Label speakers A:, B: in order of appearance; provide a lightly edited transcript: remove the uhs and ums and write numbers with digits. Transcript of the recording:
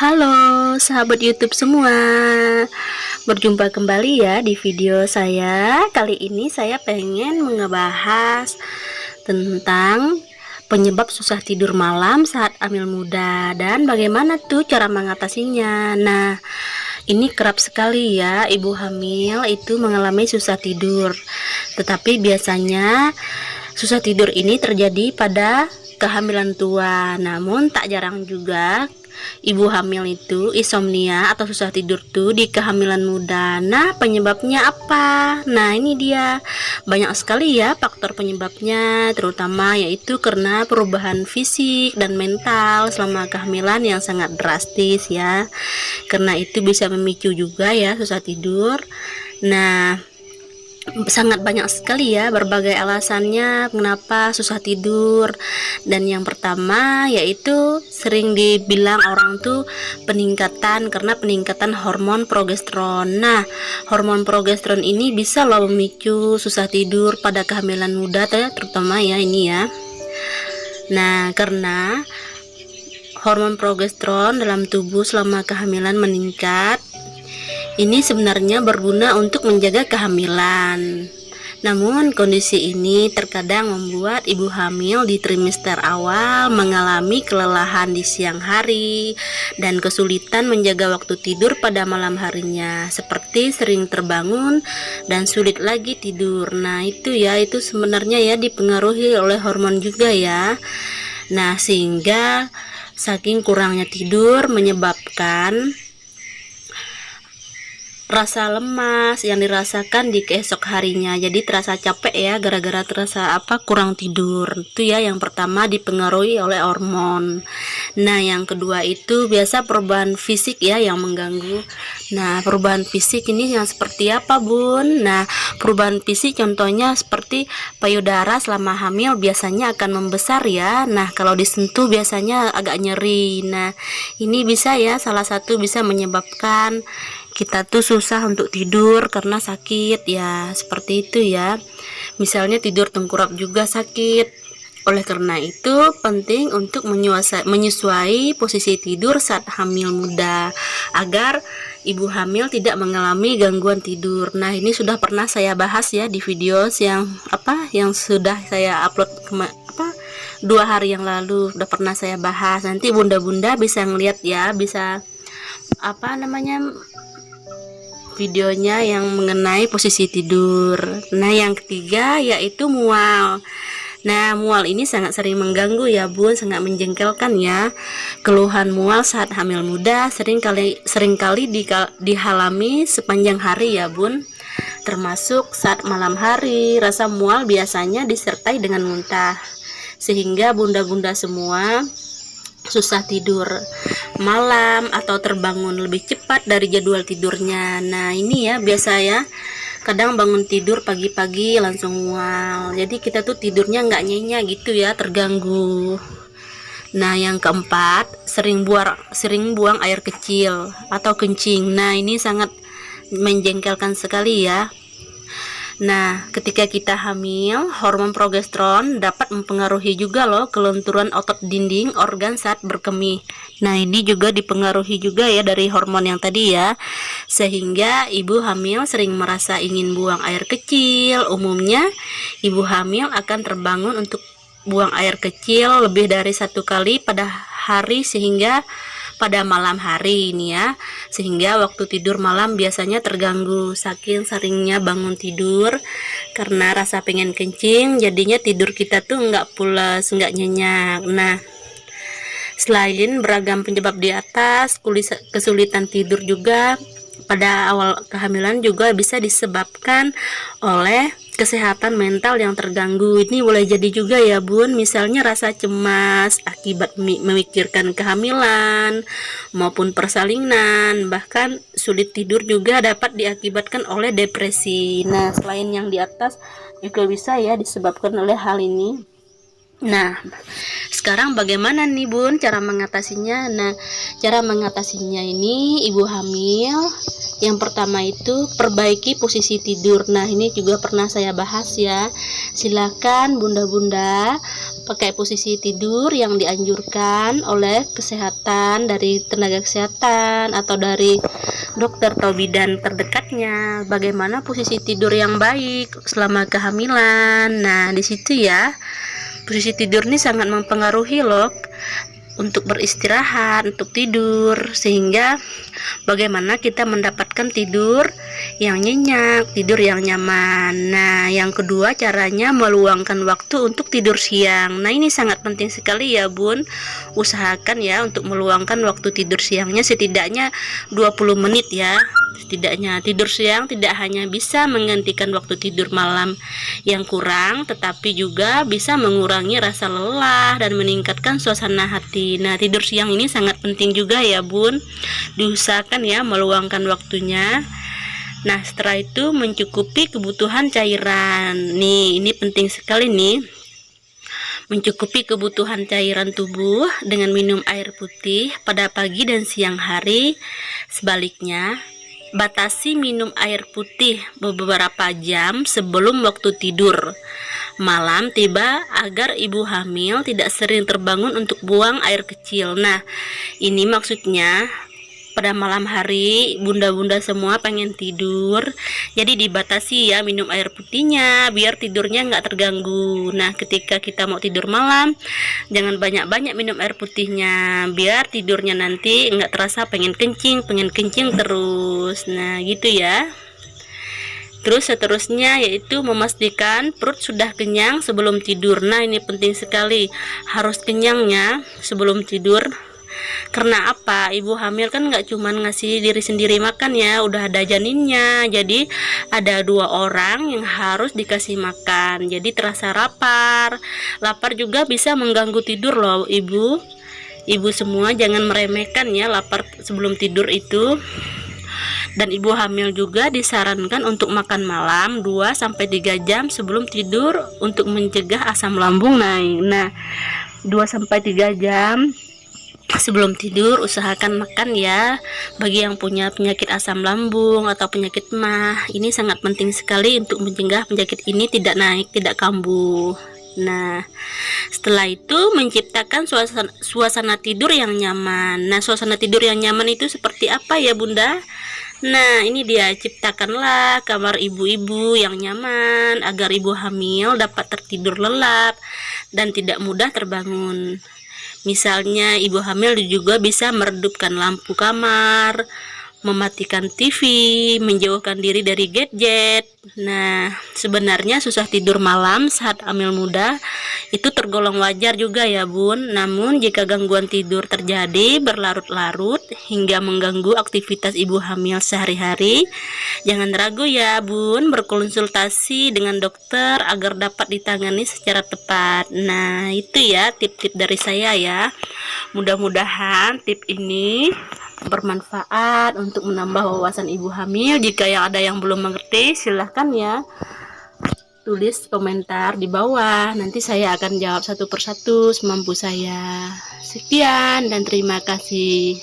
A: Halo sahabat YouTube semua, berjumpa kembali ya di video saya. Kali ini saya pengen ngebahas tentang penyebab susah tidur malam saat hamil muda dan bagaimana tuh cara mengatasinya. Nah, ini kerap sekali ya ibu hamil itu mengalami susah tidur. Tetapi biasanya susah tidur ini terjadi pada kehamilan tua. Namun tak jarang juga ibu hamil itu insomnia atau susah tidur tuh di kehamilan muda. Nah, penyebabnya apa? Nah, ini dia. Banyak sekali ya faktor penyebabnya, terutama yaitu karena perubahan fisik dan mental selama kehamilan yang sangat drastis ya. Karena itu bisa memicu juga ya susah tidur. Nah, sangat banyak sekali ya berbagai alasannya mengapa susah tidur, dan yang pertama yaitu sering dibilang orang tuh karena peningkatan hormon progesteron. Nah, hormon progesteron ini bisa loh memicu susah tidur pada kehamilan muda terutama ya ini ya. Nah, karena hormon progesteron dalam tubuh selama kehamilan meningkat, ini sebenarnya berguna untuk menjaga kehamilan. Namun kondisi ini terkadang membuat ibu hamil di trimester awal mengalami kelelahan di siang hari dan kesulitan menjaga waktu tidur pada malam harinya, seperti sering terbangun dan sulit lagi tidur. Nah, itu sebenarnya ya dipengaruhi oleh hormon juga ya. Nah, sehingga saking kurangnya tidur menyebabkan rasa lemas yang dirasakan di keesok harinya. Jadi terasa capek ya gara-gara terasa kurang tidur. Itu ya yang pertama, dipengaruhi oleh hormon. Nah, yang kedua itu biasa perubahan fisik ya yang mengganggu. Nah, perubahan fisik ini yang seperti apa, Bun? Nah, perubahan fisik contohnya seperti payudara selama hamil biasanya akan membesar ya. Nah, kalau disentuh biasanya agak nyeri. Nah, ini bisa ya, salah satu bisa menyebabkan kita tuh susah untuk tidur karena sakit ya, seperti itu ya. Misalnya tidur tengkurap juga sakit. Oleh karena itu penting untuk menyesuaikan posisi tidur saat hamil muda agar ibu hamil tidak mengalami gangguan tidur. Nah, ini sudah pernah saya bahas ya di video yang sudah saya upload 2 hari yang lalu, udah pernah saya bahas. Nanti bunda-bunda bisa ngeliat ya, bisa videonya yang mengenai posisi tidur. Nah, yang ketiga yaitu mual. Nah, mual ini sangat sering mengganggu ya, Bun, sangat menjengkelkan ya. Keluhan mual saat hamil muda seringkali dialami sepanjang hari ya, Bun. Termasuk saat malam hari, rasa mual biasanya disertai dengan muntah. Sehingga bunda-bunda semua susah tidur malam atau terbangun lebih cepat dari jadwal tidurnya. Nah, ini ya biasa ya, kadang bangun tidur pagi-pagi langsung mual, jadi kita tuh tidurnya nggak nyenyak gitu ya, terganggu. Nah, yang keempat, sering buang air kecil atau kencing. Nah, ini sangat menjengkelkan sekali ya. Nah, ketika kita hamil, hormon progesteron dapat mempengaruhi juga loh kelenturan otot dinding organ saat berkemih. Nah, ini juga dipengaruhi juga ya dari hormon yang tadi ya. Sehingga ibu hamil sering merasa ingin buang air kecil. Umumnya, ibu hamil akan terbangun untuk buang air kecil lebih dari 1 kali pada hari sehingga pada malam hari ini ya, sehingga waktu tidur malam biasanya terganggu saking seringnya bangun tidur karena rasa pengen kencing, jadinya tidur kita tuh nggak pulas, nggak nyenyak. Nah, selain beragam penyebab di atas, kesulitan tidur juga pada awal kehamilan juga bisa disebabkan oleh kesehatan mental yang terganggu. Ini boleh jadi juga ya, Bun, misalnya rasa cemas akibat memikirkan kehamilan maupun persalinan, bahkan sulit tidur juga dapat diakibatkan oleh depresi. Nah, selain yang di atas juga bisa ya disebabkan oleh hal ini. Nah, sekarang bagaimana nih, Bun, cara mengatasinya? Nah, cara mengatasinya ini ibu hamil yang pertama itu perbaiki posisi tidur. Nah, ini juga pernah saya bahas ya. Silakan bunda-bunda pakai posisi tidur yang dianjurkan oleh kesehatan dari tenaga kesehatan atau dari dokter atau bidan terdekatnya. Bagaimana posisi tidur yang baik selama kehamilan. Nah, di situ ya, posisi tidur ini sangat mempengaruhi loh untuk beristirahat, untuk tidur, sehingga bagaimana kita mendapatkan tidur yang nyenyak, tidur yang nyaman. Nah, yang kedua caranya meluangkan waktu untuk tidur siang. Nah, ini sangat penting sekali ya Bun. Usahakan ya untuk meluangkan waktu tidur siangnya setidaknya 20 menit ya. Setidaknya tidur siang tidak hanya bisa menggantikan waktu tidur malam yang kurang, tetapi juga bisa mengurangi rasa lelah dan meningkatkan suasana hati. Nah, tidur siang ini sangat penting juga ya Bun. Diusahakan ya meluangkan waktunya. Nah, setelah itu mencukupi kebutuhan cairan. Nih, ini penting sekali nih. Mencukupi kebutuhan cairan tubuh dengan minum air putih pada pagi dan siang hari. Sebaliknya, batasi minum air putih beberapa jam sebelum waktu tidur malam tiba agar ibu hamil tidak sering terbangun untuk buang air kecil. Nah, ini maksudnya pada malam hari bunda-bunda semua pengen tidur, jadi dibatasi ya minum air putihnya biar tidurnya nggak terganggu. Nah, ketika kita mau tidur malam jangan banyak-banyak minum air putihnya biar tidurnya nanti nggak terasa pengen kencing terus. Nah, gitu ya. Terus seterusnya yaitu memastikan perut sudah kenyang sebelum tidur. Nah, ini penting sekali, harus kenyangnya sebelum tidur. Karena apa? Ibu hamil kan nggak cuman ngasih diri sendiri makan ya, udah ada janinnya. Jadi ada 2 orang yang harus dikasih makan. Jadi terasa lapar. Lapar juga bisa mengganggu tidur loh ibu. Ibu semua jangan meremehkan ya lapar sebelum tidur itu. Dan ibu hamil juga disarankan untuk makan malam 2-3 jam sebelum tidur untuk mencegah asam lambung naik. Nah, 2-3 jam sebelum tidur usahakan makan ya. Bagi yang punya penyakit asam lambung atau penyakit MAH, ini sangat penting sekali untuk mencegah penyakit ini tidak naik, tidak kambuh. Nah, setelah itu menciptakan suasana tidur yang nyaman. Nah, suasana tidur yang nyaman itu seperti apa ya Bunda? Nah, ini dia, ciptakanlah kamar ibu-ibu yang nyaman agar ibu hamil dapat tertidur lelap dan tidak mudah terbangun. Misalnya ibu hamil juga bisa meredupkan lampu kamar, mematikan TV, menjauhkan diri dari gadget. Nah, sebenarnya susah tidur malam saat hamil muda itu tergolong wajar juga ya Bun. Namun jika gangguan tidur terjadi berlarut-larut hingga mengganggu aktivitas ibu hamil sehari-hari, jangan ragu ya Bun berkonsultasi dengan dokter agar dapat ditangani secara tepat. Nah, itu ya tip-tip dari saya ya. Mudah-mudahan tip ini bermanfaat untuk menambah wawasan ibu hamil. Jika ada yang belum mengerti, silahkan ya tulis komentar di bawah. Nanti saya akan jawab satu persatu semampu saya. Sekian dan terima kasih.